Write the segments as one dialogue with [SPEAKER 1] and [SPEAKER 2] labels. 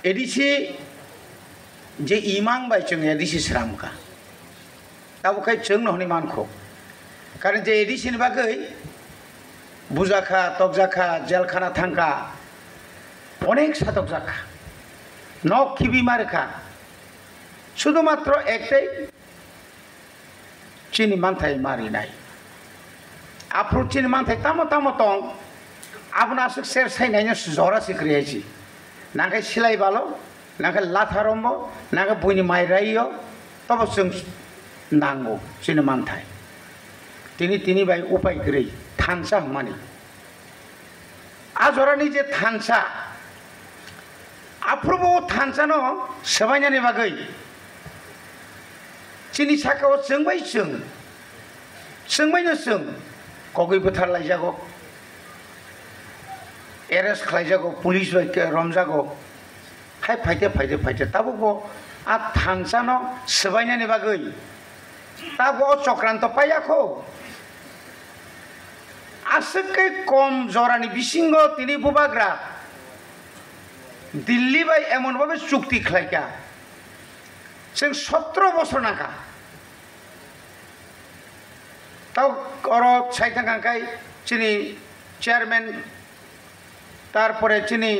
[SPEAKER 1] ADC जे इमांग bye जों ADC स्रामका ताबुखाय जों नहनि मानखौ कारण जे एडिसिनि बागै बुजाखा तकजाखा जेलखाना थांखा अनेक सातक जाखा नक खिबि मारखा शुधुमात्र एकटाई चीनी मानथाय मारिनाय आफ्रो चीनी मानथाय तामो तामो तंग आपना सेर साइनायनो जरा सिक्रियाची नांगे सिलाई बालो नांगे लाथारम्बो नांगे बुनि माइराइयो तब जों नांगौ चीनी मानथाय तिनी बाय उपाय गैयै थानसा मानि आजरानि जे थानसा आफ्रोबो थानसानो सबायनानि बागै चीनी साखाव जोंबायनो जों कगै बोथार लायजागौ एरेस्ट खालायजागौ पुलिस बाय रमजागौ हाय फायदे ताबो आ थानसानो सबायनानि बागै ताबो चक्रांत पायाखौ आसके कम जरानि बिसिंग तिनी बुबाग्रा दिल्ली बाय एमन भावे चुक्ति खालायका जों 17 बছর नाका ताव अर साइथांखाय चीनी चेयरमैन तारपरे चीनी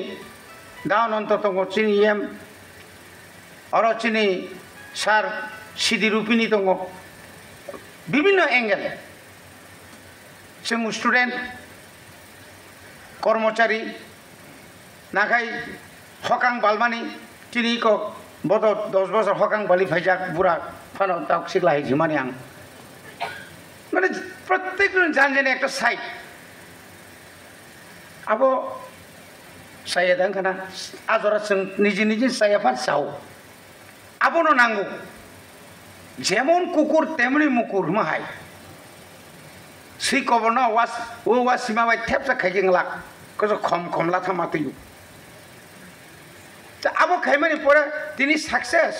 [SPEAKER 1] दाउन अंतर दङ चीनी एम अर चीनी सार सिदि रुपिनी दङ विभिन्न एंगेल जों स्टूडेंट कर्मचारी नाखाय हकां बालमानी चीनी को बद 10 বছর हकां बाली फाइजाक बुरा फानो ताक सिगला हिमानी आं माने प्रत्येक जानजेने एक साइड अब साया दांखाना आजरा जों निजे साया फान साव आबनो नांगौ जेमन कुकुर तेमनि मुकुर माहाय सै कबरना वास सीमा बाय थेपसा खायजें लाख कजो खम लाथा मातयु अब खायमानि परे दिनै सक्सेस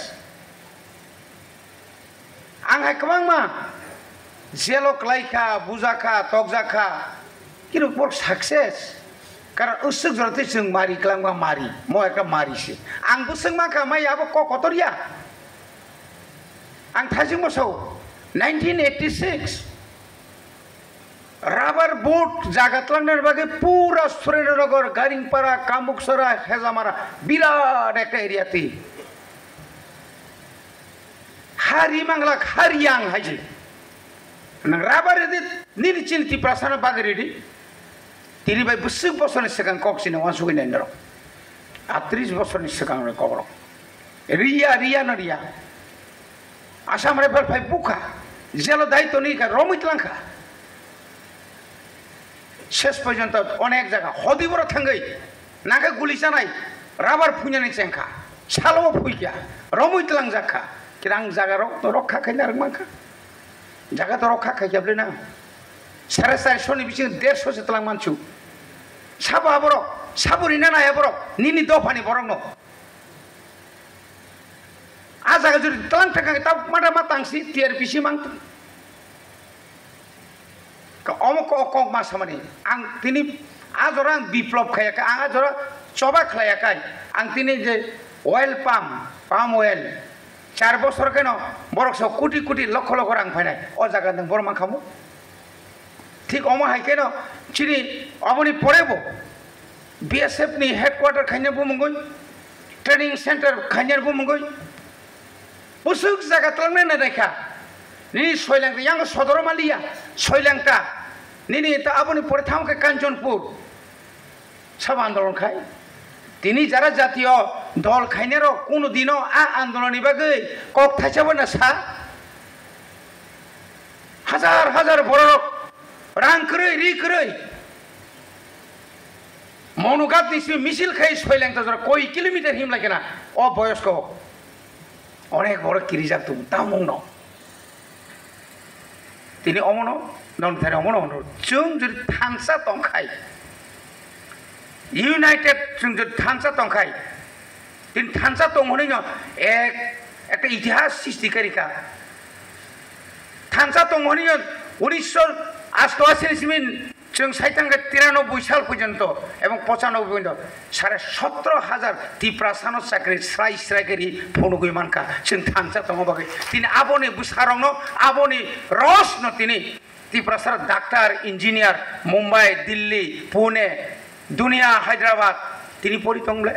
[SPEAKER 1] आंहाय गोबां मा जेलक लायखा बुजाखा तकजाखा किन्तु पर सक्सेस कारण उसुक जरते जों मारि ग्लांबा मारि म एक मारिसे आंबो सों माखा माय आबो ककतरिया आं थाजिं बसौ 1986 राबार बोट जागातलांनाय बागै पूरा सुरेन्द्रनगर गारिंपारा कामुकसरा हेजामारा बिराट एक एरियाते हारि मांगला हारियां हायजे नों राबार दे निरचिनति प्रासाना बागरेदि तिनि बाय बुसुक बसरनि सिगां कक्सिनो वासुगैनाय नर 38 बसरनि सिगां कबर रिया आसाम राइफल फाइ बुखा जेल दायित्वनि रमितलांखा शेष पर्यंत अनेक जगह हदिबर थांगै नागा गुली जानाय राबार फुኛनि चेंखा सालो फुइया रमितलां जाखा किरां जागा रखा खायना रमाखा जागा तो रखा खायजाबले ना 450 नि बिसिं 150 से तलां मानसु साबा बर साबुरि ना नाया बर निनि दफानि बरं न आ जागा जुदि तलां थांगा ता मादा मा तांसि टिआरपिसि मां अमुक अकक मासामानि आं तिनि आजरा आं बिप्लब खायाखै आं आजरा चबा खालायाखै आं तिनि जे अयल पाम अयल 4 বছর केन बरकसो कोटी लक्ष रां फायनाय अ जागा नों बर मा खामु ठीक अमा हाय केन चिनि अबनि परेबो बीएसएफ नि हेडक्वार्टर खायने बुमंगय ट्रेनिंग सेंटर खायने बुमंगय बुसुक जागा तलांने ना देखा नि सयलांता यांग सदरमालिया सयलांता निनि ता आबनि परे थामके कांचनपुर सब आंदोलन खाय तिनि जारा जातीय दल खायनेर कोनो दिनो आ आंदोलननि बागै कक थाइसाबो ना सा हजार बरक रां रै मनुगात निसि मिसिल खाय सयलांता जरा कय किलोमीटर हिम लागेना अ बयस्क अनेक बड़ किरिजाक दं तामं न तिनि अमनो नन्थारि अमनो जों जुदि थांसा तंखाय यूनाइटेड जों जुदि थांसा तंखाय दिन थांसा तंहनै न एक इतिहास सृष्टिकारिका थांसा तंहनै 1988 सिमिन जों साइतांगे 93 साल पर्यंत एवं 95 पर्यंत 17,500 तिप्रासानो चाकरी स्राय स्राय करी फनुगुई मानका जों थांसा दङ बागै तिनि आबनि बुसारंनो आबनि रसनो तिनि तिप्रासार डाक्टर इंजिनियर मुंबई दिल्ली पुणे दुनिया हैदराबाद तिनि परि दंले